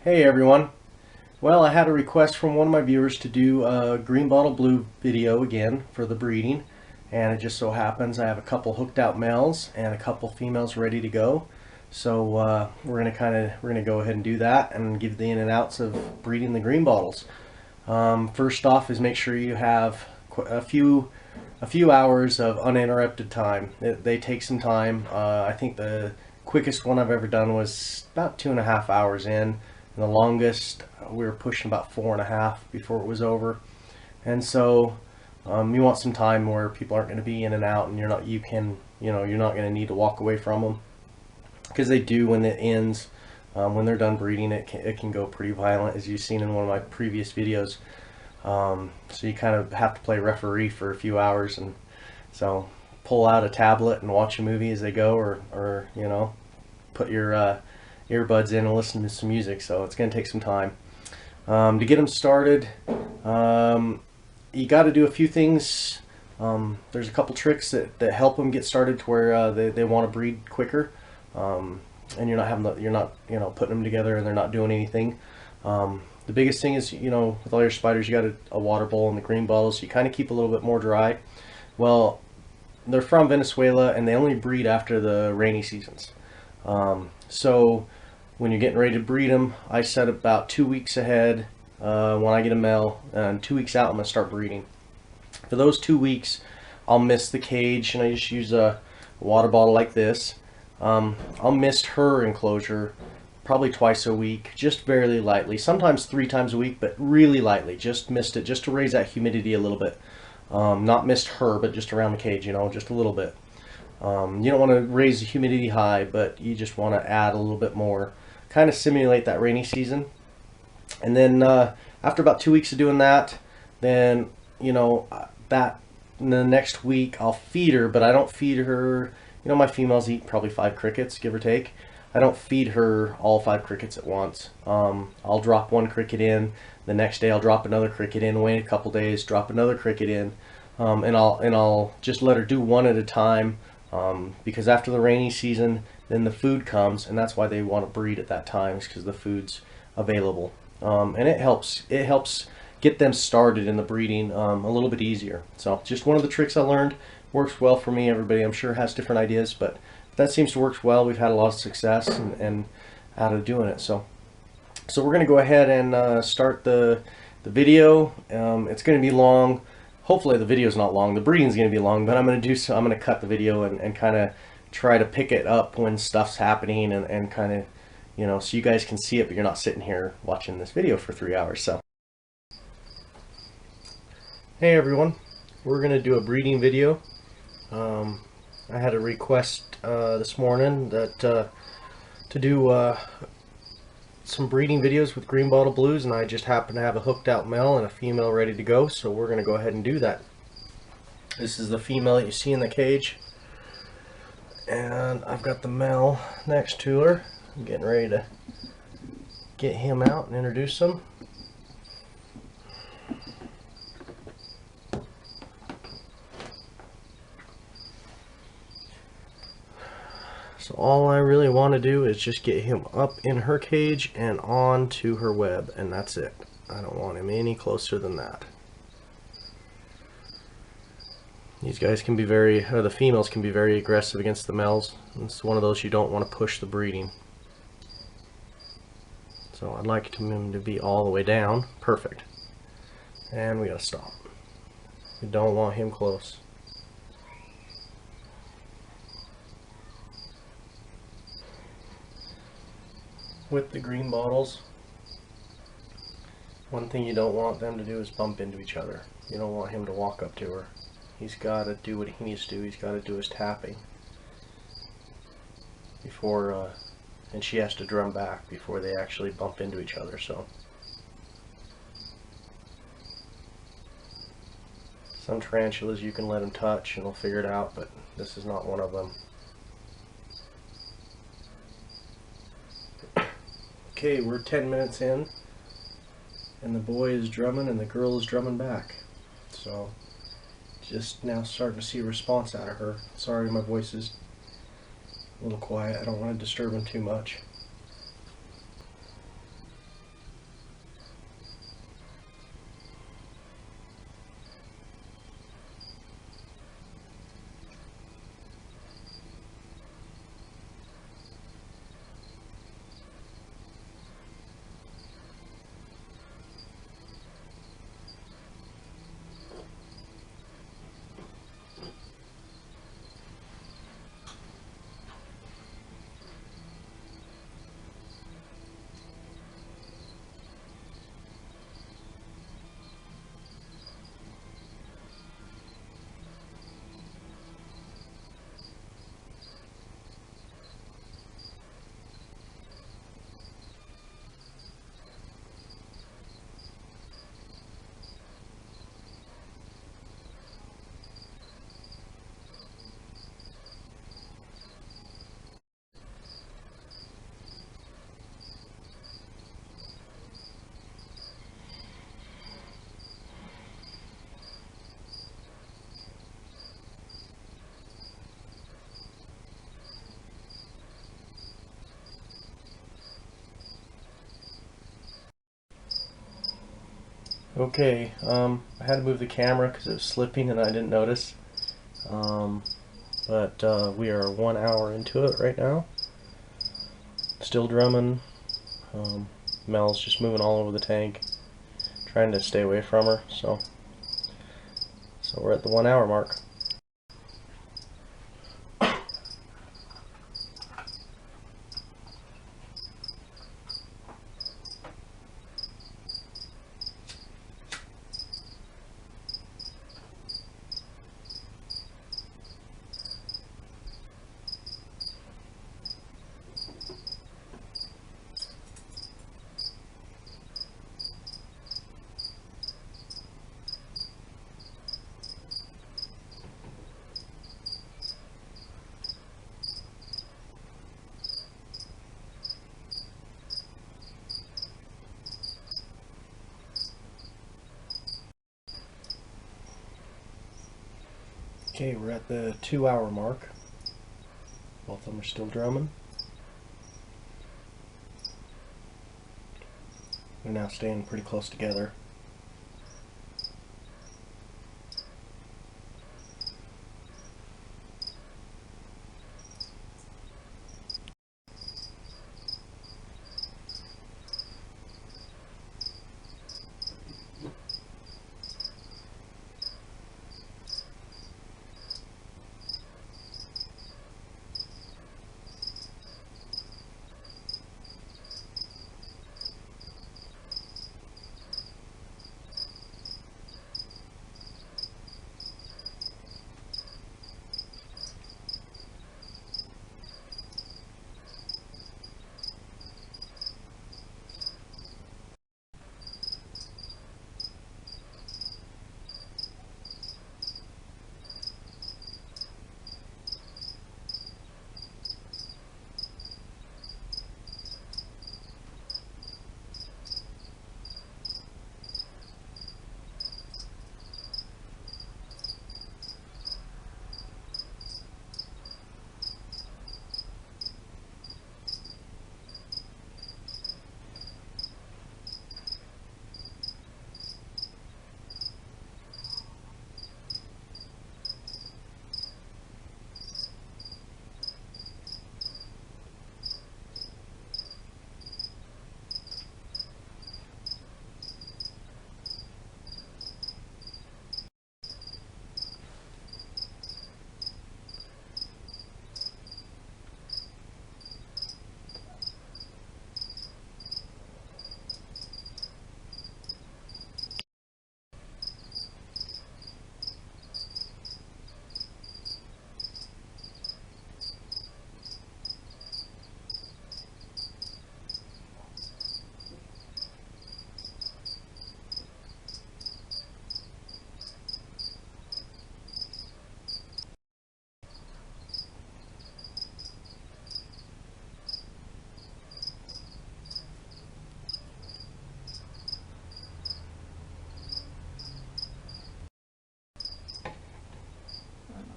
Hey everyone. Well, I had a request from one of my viewers to do a green bottle blue video again for the breeding, and it just so happens I have a couple hooked out males and a couple females ready to go. So we're gonna go ahead and do that and give the in and outs of breeding the green bottles. First off is make sure you have a few hours of uninterrupted time. They take some time. I think the quickest one I've ever done was about 2.5 hours in. And the longest, we were pushing about 4.5 before it was over. And so you want some time where people aren't going to be in and out, and you're not going to need to walk away from them, because they do when it ends. When they're done breeding, it can go pretty violent, as you've seen in one of my previous videos. So you kind of have to play referee for a few hours, and so pull out a tablet and watch a movie as they go, or put your earbuds in and listen to some music. So it's going to take some time to get them started. You got to do a few things. There's a couple tricks that help them get started to where they want to breed quicker, and you're not putting them together and they're not doing anything. The biggest thing is, with all your spiders, you got a water bowl in the green bottles, so you kind of keep a little bit more dry. Well, they're from Venezuela and they only breed after the rainy seasons. So when you're getting ready to breed them, I set about 2 weeks ahead when I get a male, and 2 weeks out I'm going to start breeding. For those 2 weeks, I'll mist the cage, and I just use a water bottle like this. I'll mist her enclosure probably twice a week, just very lightly, sometimes 3 times a week, but really lightly. Just mist it, just to raise that humidity a little bit. Not mist her, but just around the cage, just a little bit. You don't want to raise the humidity high, but you just want to add a little bit more, kind of simulate that rainy season. And then after about 2 weeks of doing that, then that in the next week I'll feed her, but I don't feed her. My females eat probably 5 crickets, give or take. I don't feed her all 5 crickets at once. I'll drop 1 cricket in. The next day I'll drop another cricket in. Wait a couple days, drop another cricket in, and I'll just let her do one at a time. Because after the rainy season, then the food comes, and that's why they want to breed at that time, is because the food's available. And it helps get them started in the breeding a little bit easier. So just one of the tricks I learned. Works well for me. Everybody, I'm sure, has different ideas, but that seems to work well. We've had a lot of success and out of doing it. So we're going to go ahead and start the video. It's going to be long. Hopefully the video is not long. The breeding is going to be long, but I'm going to cut the video and kind of try to pick it up when stuff's happening, and kind of so you guys can see it, but you're not sitting here watching this video for 3 hours. So hey everyone, we're going to do a breeding video. I had a request this morning that to do some breeding videos with green bottle blues, and I just happen to have a hooked out male and a female ready to go, so we're going to go ahead and do that. This is the female that you see in the cage, and I've got the male next to her. I'm getting ready to get him out and introduce him. So all I really want to do is just get him up in her cage and onto her web, and that's it. I don't want him any closer than that. These guys can be the females can be very aggressive against the males. It's one of those you don't want to push the breeding. So I'd like him to be all the way down. Perfect. And we gotta stop. We don't want him close. With the green bottles, one thing you don't want them to do is bump into each other. You don't want him to walk up to her. He's got to do what he needs to do. He's got to do his tapping before, and she has to drum back before they actually bump into each other. So some tarantulas you can let them touch and they'll figure it out, but this is not one of them. Okay, we're 10 minutes in, and the boy is drumming and the girl is drumming back. So just now starting to see a response out of her. Sorry, my voice is a little quiet. I don't want to disturb him too much. Okay, I had to move the camera because it was slipping and I didn't notice. But we are 1 hour into it right now. Still drumming. Mel's just moving all over the tank, trying to stay away from her. So we're at the 1 hour mark. Okay, we're at the 2 hour mark. Both of them are still drumming. They're now staying pretty close together.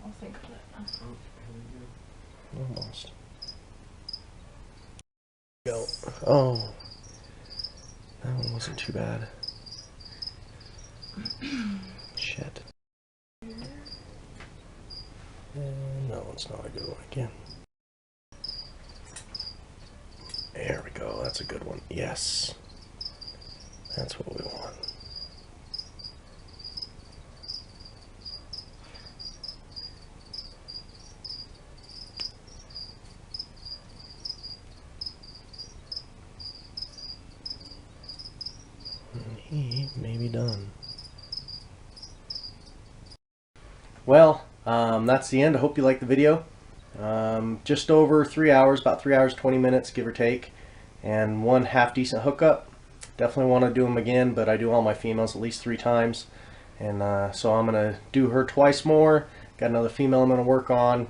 I'll think of it. Almost. Go. Oh, that one wasn't too bad. Shit. And that one's not a good one again. There we go. That's a good one. Yes. That's what we want. And he may be done. Well, that's the end. I hope you liked the video. Just over 3 hours, about 3 hours 20 minutes, give or take, and one half decent hookup. Definitely want to do them again, but I do all my females at least 3 times, and so I'm gonna do her twice more. Got another female I'm gonna work on,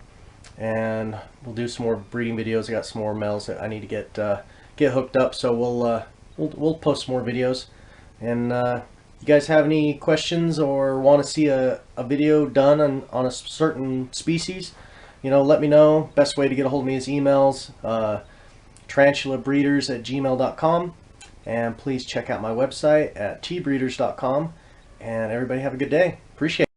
and we'll do some more breeding videos. I got some more males that I need to get hooked up, so we'll post some more videos. And you guys have any questions or want to see a video done on a certain species, you know, let me know. Best way to get a hold of me is emails, tarantulabreeders@gmail.com. And please check out my website at TBreeders.com. And everybody have a good day. Appreciate it.